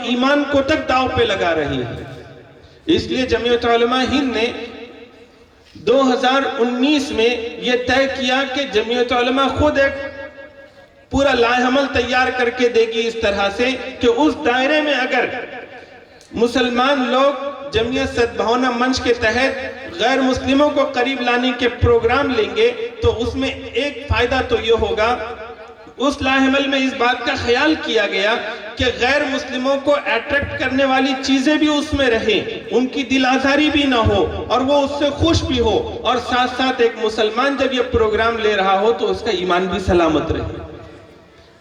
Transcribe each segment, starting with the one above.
ایمان کو تک داؤ پہ لگا رہی ہے۔ اس لیے جمعیت علماء ہند نے 2019 میں یہ طے کیا کہ جمعیت علماء خود ایک پورا لائحہ عمل تیار کر کے دے گی اس طرح سے کہ اس دائرے میں اگر مسلمان لوگ جمعیت سدبھاونا منچ کے تحت غیر مسلموں کو قریب لانے کے پروگرام لیں گے تو اس میں ایک فائدہ تو یہ ہوگا، اس لائحہ عمل میں اس بات کا خیال کیا گیا کہ غیر مسلموں کو اٹریکٹ کرنے والی چیزیں بھی اس میں رہیں، ان کی دل آزاری بھی نہ ہو اور وہ اس سے خوش بھی ہو، اور ساتھ ساتھ ایک مسلمان جب یہ پروگرام لے رہا ہو تو اس کا ایمان بھی سلامت رہے۔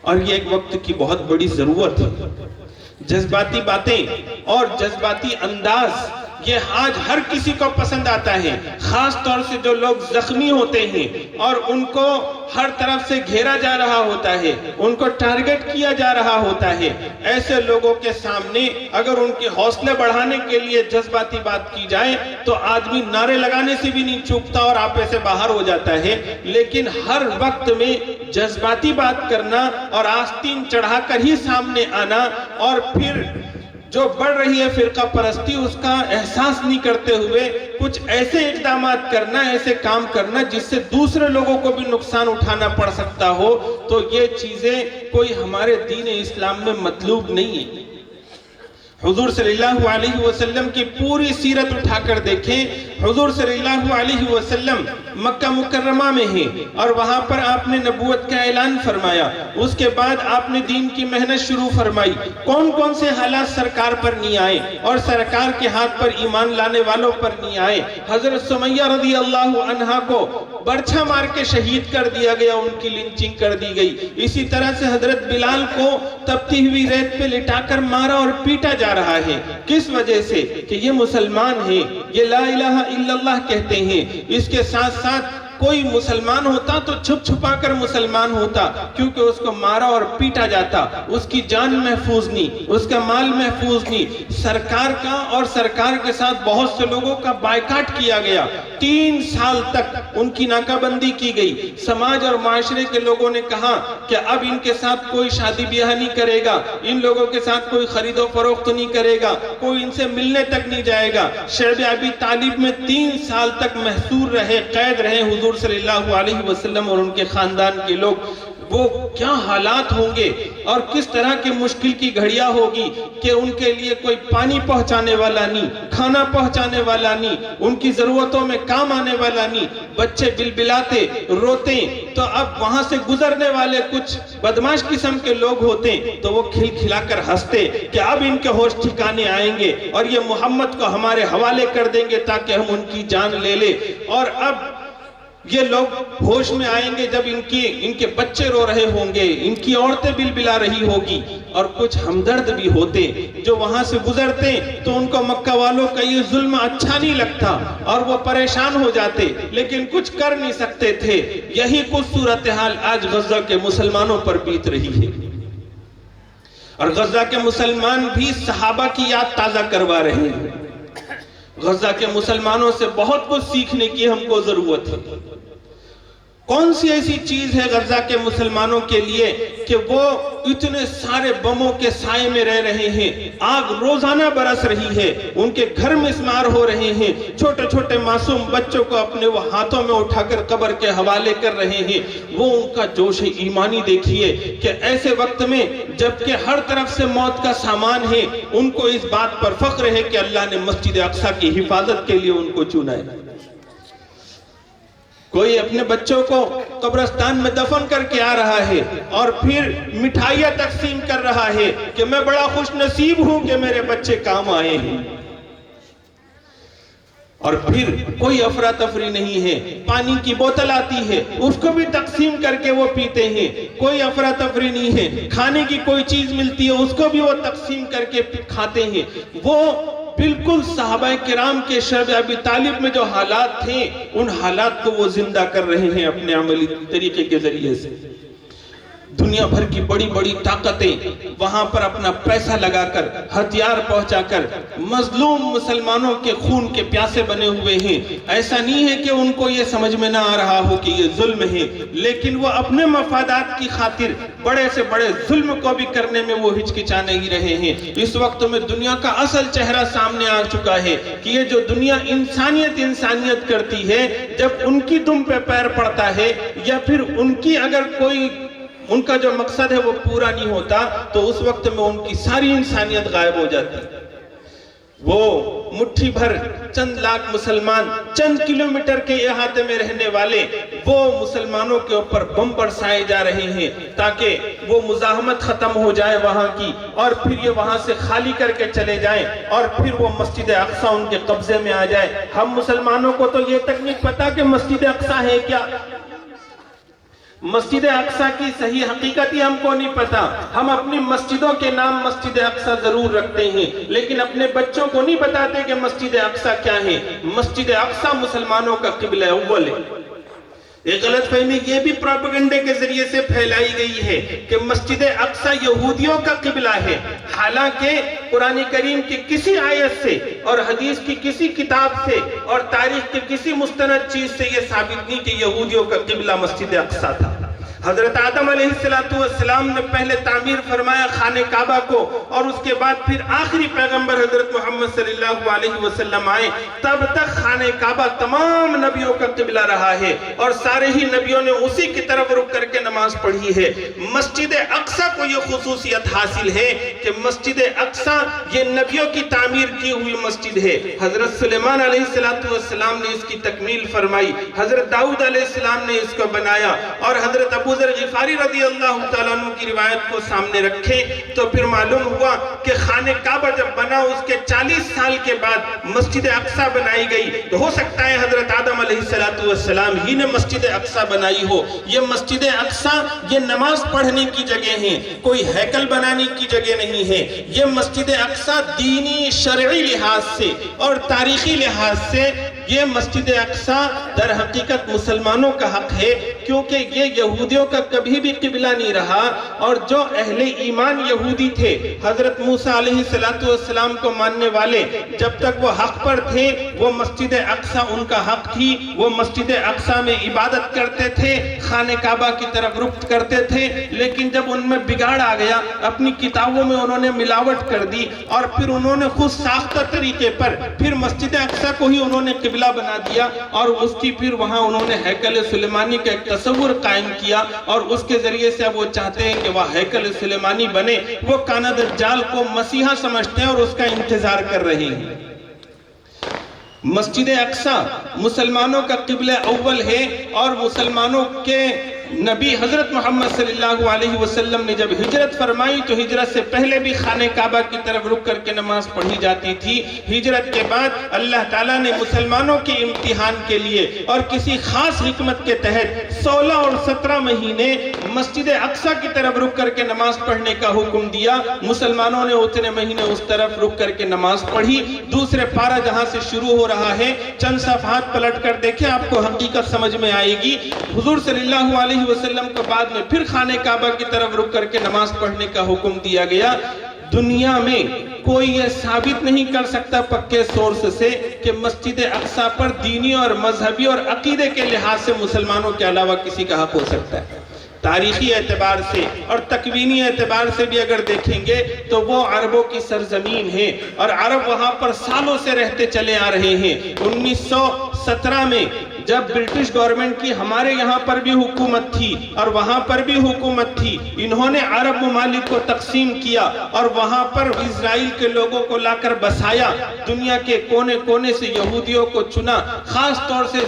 اور یہ ایک وقت کی بہت بڑی ضرورت ہے۔ جذباتی باتیں اور جذباتی انداز یہ آج ہر کسی کو پسند آتا ہے، خاص طور سے جو لوگ زخمی ہوتے ہیں اور ان کو ہر طرف سے گھیرا جا رہا ہوتا ہے، ان کو ٹارگٹ کیا جا رہا ہوتا ہے۔ ایسے لوگوں کے سامنے اگر ان کے حوصلے بڑھانے کے لیے جذباتی بات کی جائے تو آدمی نعرے لگانے سے بھی نہیں چوکتا اور آپے سے باہر ہو جاتا ہے، لیکن ہر وقت میں جذباتی بات کرنا اور آستین چڑھا کر ہی سامنے آنا اور پھر جو بڑھ رہی ہے فرقہ پرستی اس کا احساس نہیں کرتے ہوئے کچھ ایسے اقدامات کرنا، ایسے کام کرنا جس سے دوسرے لوگوں کو بھی نقصان اٹھانا پڑ سکتا ہو، تو یہ چیزیں کوئی ہمارے دین اسلام میں مطلوب نہیں ہے۔ حضور صلی اللہ علیہ وسلم کی پوری سیرت اٹھا کر دیکھیں، حضور صلی اللہ علیہ وسلم مکہ مکرمہ میں ہیں اور وہاں پر آپ نے نبوت کا اعلان فرمایا، اس کے بعد آپ نے دین کی محنت شروع فرمائی۔ کون کون سے حالات سرکار پر نہیں آئے اور سرکار کے ہاتھ پر ایمان لانے والوں پر نہیں آئے؟ حضرت سمیہ رضی اللہ عنہا کو برچھا مار کے شہید کر دیا گیا، ان کی لنچنگ کر دی گئی۔ اسی طرح سے حضرت بلال کو تپتی ہوئی ریت پہ لٹا کر مارا اور پیٹا جا رہا ہے۔ کس وجہ سے؟ کہ یہ مسلمان ہیں، یہ لا الہ الا اللہ کہتے ہیں۔ اس کے ساتھ ساتھ کوئی مسلمان ہوتا تو چھپ چھپا کر مسلمان ہوتا، کیونکہ اس کو مارا اور پیٹا جاتا، اس کی جان محفوظ نہیں، اس کا مال محفوظ نہیں۔ سرکار کا اور سرکار کے ساتھ بہت سے لوگوں کا بائیکاٹ کیا گیا، 3 سال تک ان کی ناکہ بندی کی گئی۔ سماج اور معاشرے کے لوگوں نے کہا کہ اب ان کے ساتھ کوئی شادی بیاہ نہیں کرے گا، ان لوگوں کے ساتھ کوئی خرید و فروخت نہیں کرے گا، کوئی ان سے ملنے تک نہیں جائے گا۔ شعب ابی طالب میں 3 سال تک محصور رہے، قید رہے حضور صلی اللہ علیہ وسلم اور ان کے خاندان کے لوگ۔ وہ کیا حالات ہوں گے اور کس طرح کے مشکل کی گھڑیاں ہوگی کہ ان کے لیے کوئی پانی پہنچانے والا نہیں، کھانا پہنچانے والا نہیں، ان کی ضرورتوں میں کام آنے والا نہیں۔ بچے بلبلاتے روتے تو اب وہاں سے گزرنے والے کچھ بدماش قسم کے لوگ ہوتے تو وہ کھل کھلا کر ہنستے کہ اب ان کے ہوش ٹھکانے آئیں گے اور یہ محمد کو ہمارے حوالے کر دیں گے تاکہ ہم ان کی جان لے لیں۔ اور اب یہ لوگ ہوش میں آئیں گے جب ان کے بچے رو رہے ہوں گے، ان کی عورتیں بلبلا رہی ہوگی۔ اور کچھ ہمدرد بھی ہوتے جو وہاں سے گزرتے تو ان کو مکہ والوں کا یہ ظلم اچھا نہیں لگتا اور وہ پریشان ہو جاتے، لیکن کچھ کر نہیں سکتے تھے۔ یہی کچھ صورتحال آج غزہ کے مسلمانوں پر بیت رہی ہے، اور غزہ کے مسلمان بھی صحابہ کی یاد تازہ کروا رہے ہیں۔ غزہ کے مسلمانوں سے بہت کچھ سیکھنے کی ہم کو ضرورت ہے۔ کون سی ایسی چیز ہے غزہ کے مسلمانوں کے لیے کہ وہ اتنے سارے بموں کے سائے میں رہ رہے ہیں؟ آگ روزانہ برس رہی ہے، ان کے گھر مسمار ہو رہے ہیں، چھوٹے چھوٹے معصوم بچوں کو اپنے وہ ہاتھوں میں اٹھا کر قبر کے حوالے کر رہے ہیں۔ وہ ان کا جوش ایمانی دیکھیے کہ ایسے وقت میں جبکہ ہر طرف سے موت کا سامان ہے، ان کو اس بات پر فخر ہے کہ اللہ نے مسجد اقصی کی حفاظت کے لیے ان کو چنا ہے۔ کوئی اپنے بچوں کو قبرستان میں دفن کر کے آ رہا ہے اور پھر مٹھائیاں تقسیم کر رہا ہے کہ میں بڑا خوش نصیب ہوں کہ میرے بچے کام آئے ہیں۔ اور پھر کوئی افراتفری نہیں ہے، پانی کی بوتل آتی ہے اس کو بھی تقسیم کر کے وہ پیتے ہیں، کوئی افراتفری نہیں ہے۔ کھانے کی کوئی چیز ملتی ہے اس کو بھی وہ تقسیم کر کے کھاتے ہیں۔ وہ بالکل صحابہ کرام کے شعب ابی طالب میں جو حالات تھے ان حالات کو وہ زندہ کر رہے ہیں اپنے عملی طریقے کے ذریعے سے۔ دنیا بھر کی بڑی بڑی طاقتیں وہاں پر اپنا پیسہ لگا کر، ہتھیار پہنچا کر مظلوم مسلمانوں کے خون کے پیاسے بنے ہوئے ہیں۔ ایسا نہیں ہے کہ ان کو یہ سمجھ میں نہ آ رہا ہو کہ یہ ظلم ہے، لیکن وہ اپنے مفادات کی خاطر بڑے سے بڑے ظلم کو بھی کرنے میں وہ ہچکچا نہیں رہے ہیں۔ اس وقت میں دنیا کا اصل چہرہ سامنے آ چکا ہے کہ یہ جو دنیا انسانیت کرتی ہے، جب ان کی دم پہ پیر پڑتا ہے یا پھر ان کی اگر کوئی ان کا جو مقصد ہے وہ پورا نہیں ہوتا تو اس وقت میں ان کی ساری انسانیت غائب ہو جاتی ہے۔ وہ مٹھی بھر چند لاکھ مسلمان، چند کلومیٹر کے احاطے میں رہنے والے، وہ مسلمانوں کے اوپر بم برسائے جا رہے ہیں تاکہ وہ مزاحمت ختم ہو جائے وہاں کی، اور پھر یہ وہاں سے خالی کر کے چلے جائیں، اور پھر وہ مسجد اقصی ان کے قبضے میں آ جائے۔ ہم مسلمانوں کو تو یہ تک نہیں پتا کہ مسجد اقصی ہے کیا، مسجد اقصی کی صحیح حقیقت ہی ہم کو نہیں پتا۔ ہم اپنی مسجدوں کے نام مسجد اقصی ضرور رکھتے ہیں لیکن اپنے بچوں کو نہیں بتاتے کہ مسجد اقصی کیا ہے۔ مسجد اقصی مسلمانوں کا قبلہ اول ہے۔ ایک غلط فہمی یہ بھی پروپیگنڈے کے ذریعے سے پھیلائی گئی ہے کہ مسجد اقصی یہودیوں کا قبلہ ہے، حالانکہ قرآن کریم کی کسی آیت سے اور حدیث کی کسی کتاب سے اور تاریخ کی کسی مستند چیز سے یہ ثابت نہیں کہ یہودیوں کا قبلہ مسجد اقصی تھا۔ حضرت آدم علیہ السلام نے پہلے تعمیر فرمایا خانہ کعبہ کو، اور اس کے بعد پھر آخری پیغمبر حضرت محمد صلی اللہ علیہ وسلم آئے، تب تک خانہ کعبہ تمام نبیوں کا قبلہ رہا ہے اور سارے ہی نبیوں نے اسی کی طرف رک کر کے نماز پڑھی ہے۔ مسجد اقصی کو یہ خصوصیت حاصل ہے کہ مسجد اقصی یہ نبیوں کی تعمیر کی ہوئی مسجد ہے۔ حضرت سلیمان علیہ السلام نے اس کی تکمیل فرمائی، حضرت داؤد علیہ السلام نے اس کو بنایا، اور حضرت ابو ذر غفاری رضی اللہ تعالیٰ عنہ کی روایت کو سامنے رکھے تو پھر معلوم ہوا کہ خانہ کعبہ جب بنا اس کے 40 سال کے بعد مسجد اقصی بنائی گئی۔ تو ہو سکتا ہے حضرت آدم علیہ السلام ہی نے مسجد اقصی بنائی ہو۔ یہ مسجد اقصی یہ نماز پڑھنے کی جگہ ہے، کوئی ہیکل بنانے کی جگہ نہیں ہے۔ یہ مسجد اقصی دینی شرعی لحاظ سے اور تاریخی لحاظ سے یہ مسجد اقصی در حقیقت مسلمانوں کا حق ہے، کیونکہ یہ یہودیوں کا کبھی بھی قبلہ نہیں رہا، اور جو اہل ایمان یہودی تھے حضرت موسیٰ علیہ السلام کو ماننے والے، جب تک وہ حق پر تھے وہ مسجد اقصی ان کا حق تھی، وہ مسجد اقصی میں عبادت کرتے تھے، خانہ کعبہ کی طرف رخ کرتے تھے۔ لیکن جب ان میں بگاڑ آ گیا، اپنی کتابوں میں انہوں نے ملاوٹ کر دی، اور پھر انہوں نے خود ساختہ طریقے پر پھر مسجد اقصی کو ہی انہوں نے قبلہ بنا دیا، اور اس کی پھر وہاں انہوں نے ہیکل سلیمانی کا ایک تصور قائم کیا، اور اس کے ذریعے سے اب وہ چاہتے ہیں کہ وہ ہیکل سلیمانی بنے۔ وہ کانا دجال کو مسیحا سمجھتے ہیں اور اس کا انتظار کر رہے ہیں۔ مسجد اقصی مسلمانوں کا قبلہ اول ہے، اور مسلمانوں کے نبی حضرت محمد صلی اللہ علیہ وسلم نے جب ہجرت فرمائی تو ہجرت سے پہلے بھی خانہ کعبہ کی طرف رک کر کے نماز پڑھی جاتی تھی۔ ہجرت کے بعد اللہ تعالیٰ نے مسلمانوں کے امتحان کے لیے اور کسی خاص حکمت کے تحت 16 اور 17 مہینے مسجد اقصی کی طرف رک کر کے نماز پڑھنے کا حکم دیا۔ مسلمانوں نے اتنے مہینے اس طرف رک کر کے نماز پڑھی۔ دوسرے پارہ جہاں سے شروع ہو رہا ہے، چند صفحات پلٹ کر دیکھیں، آپ کو حقیقت سمجھ میں آئے گی۔ حضور صلی اللہ علیہ وسلم کو بعد میں پھر خانہ کعبہ کی طرف رک کر کے نماز پڑھنے کا حکم دیا گیا۔ دنیا میں کوئی یہ ثابت نہیں کر سکتا پکے سورس سے کہ مسجد اقصی پر دینی اور مذہبی اور عقیدے کے لحاظ سے مسلمانوں کے علاوہ کسی کا حق ہو سکتا ہے۔ تاریخی اعتبار سے اور تکوینی اعتبار سے بھی اگر دیکھیں گے تو وہ عربوں کی سرزمین ہے، اور عرب وہاں پر سالوں سے رہتے چلے آ رہے ہیں۔ 1917 میں جب برٹش گورنمنٹ کی ہمارے یہاں پر بھی حکومت تھی اور وہاں پر بھی حکومت تھی، انہوں نے عرب ممالک کو تقسیم کیا اور وہاں پر اسرائیل کے لوگوں کو لا کر بسایا۔ دنیا کے کونے کونے سے یہودیوں کو چنا، خاص طور سے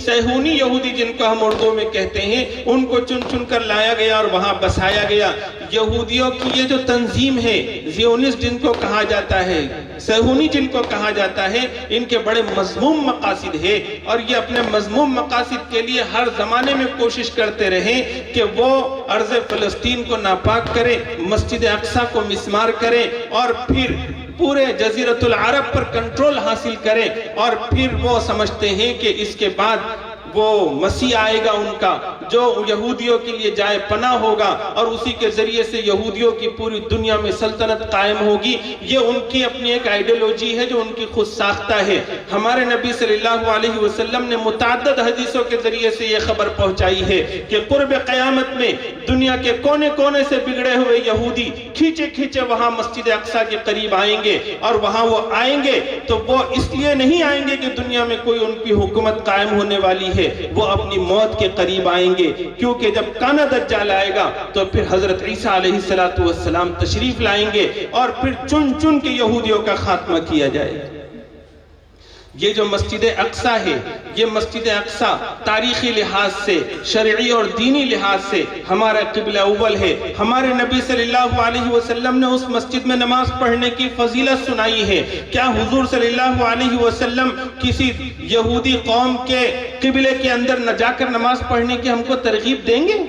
صہیونی یہودی جن کو ہم اردو میں کہتے ہیں، ان کو چن چن کر لایا گیا اور وہاں بسایا گیا۔ یہودیوں کی یہ جو تنظیم ہے، زیونسٹ جن کو کہا جاتا ہے، صہیونی جن کو کہا جاتا ہے، ان کے بڑے مذموم مقاصد ہے، اور یہ اپنے مذموم مقاصد کے لیے ہر زمانے میں کوشش کرتے رہے کہ وہ ارض فلسطین کو ناپاک کرے، مسجد اقصی کو مسمار کرے، اور پھر پورے جزیرۃ العرب پر کنٹرول حاصل کرے، اور پھر وہ سمجھتے ہیں کہ اس کے بعد وہ مسیح آئے گا ان کا جو یہودیوں کے لیے جائے پناہ ہوگا اور اسی کے ذریعے سے یہودیوں کی پوری دنیا میں سلطنت قائم ہوگی. یہ ان کی اپنی ایک آئیڈیالوجی ہے جو ان کی خود ساختہ ہے. ہمارے نبی صلی اللہ علیہ وسلم نے متعدد حدیثوں کے ذریعے سے یہ خبر پہنچائی ہے کہ قرب قیامت میں دنیا کے کونے کونے سے بگڑے ہوئے یہودی کھینچے کھینچے وہاں مسجد اقصیٰ کے قریب آئیں گے, اور وہاں وہ آئیں گے تو وہ اس لیے نہیں آئیں گے کہ دنیا میں کوئی ان کی حکومت قائم ہونے والی ہے, وہ اپنی موت کے قریب آئیں گے, کیونکہ جب کانا دجال آئے گا تو پھر حضرت عیسیٰ علیہ السلام تشریف لائیں گے اور پھر چن چن کے یہودیوں کا خاتمہ کیا جائے گا. یہ جو مسجد اقصیٰ ہے, یہ مسجد اقصیٰ تاریخی لحاظ سے, شرعی اور دینی لحاظ سے ہمارا قبلہ اول ہے. ہمارے نبی صلی اللہ علیہ وسلم نے اس مسجد میں نماز پڑھنے کی فضیلت سنائی ہے. کیا حضور صلی اللہ علیہ وسلم کسی یہودی قوم کے قبلے کے اندر نہ جا کر نماز پڑھنے کی ہم کو ترغیب دیں گے؟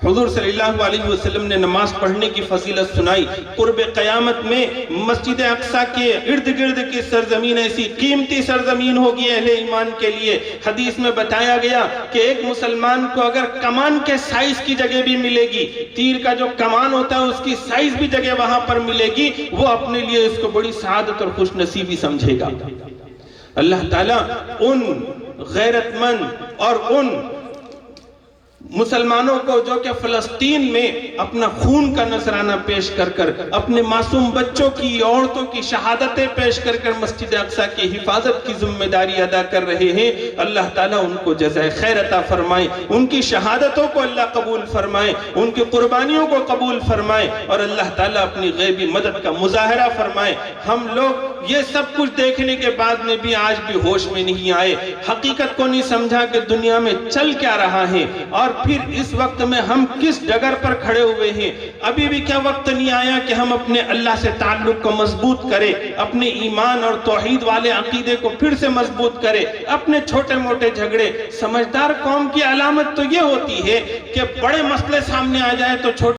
حضور صلی اللہ علیہ وسلم نے نماز پڑھنے کی فضیلت سنائی. قرب قیامت میں مسجد اقصیٰ کے ارد گرد کی سرزمین ایسی قیمتی سرزمین ہوگی اہل ایمان کے لیے. حدیث میں بتایا گیا کہ ایک مسلمان کو اگر کمان کے سائز کی جگہ بھی ملے گی, تیر کا جو کمان ہوتا ہے اس کی سائز بھی جگہ وہاں پر ملے گی, وہ اپنے لیے اس کو بڑی سعادت اور خوش نصیبی سمجھے گا. اللہ تعالیٰ ان غیرت مند اور ان مسلمانوں کو جو کہ فلسطین میں اپنا خون کا نذرانہ پیش کر کر, اپنے معصوم بچوں کی, عورتوں کی شہادتیں پیش کر کر مسجد اقصیٰ کی حفاظت کی ذمہ داری ادا کر رہے ہیں, اللہ تعالیٰ ان کو جزائے خیر عطا فرمائے, ان کی شہادتوں کو اللہ قبول فرمائے, ان کی قربانیوں کو قبول فرمائے, اور اللہ تعالیٰ اپنی غیبی مدد کا مظاہرہ فرمائے. ہم لوگ یہ سب کچھ دیکھنے کے بعد میں بھی آج بھی ہوش میں نہیں آئے, حقیقت کو نہیں سمجھا کہ دنیا میں چل کیا رہا ہے, اور پھر اس وقت میں ہم کس ڈگر پر کھڑے ہوئے ہیں. ابھی بھی کیا وقت نہیں آیا کہ ہم اپنے اللہ سے تعلق کو مضبوط کریں, اپنے ایمان اور توحید والے عقیدے کو پھر سے مضبوط کریں, اپنے چھوٹے موٹے جھگڑے. سمجھدار قوم کی علامت تو یہ ہوتی ہے کہ بڑے مسئلے سامنے آ جائے تو چھوٹے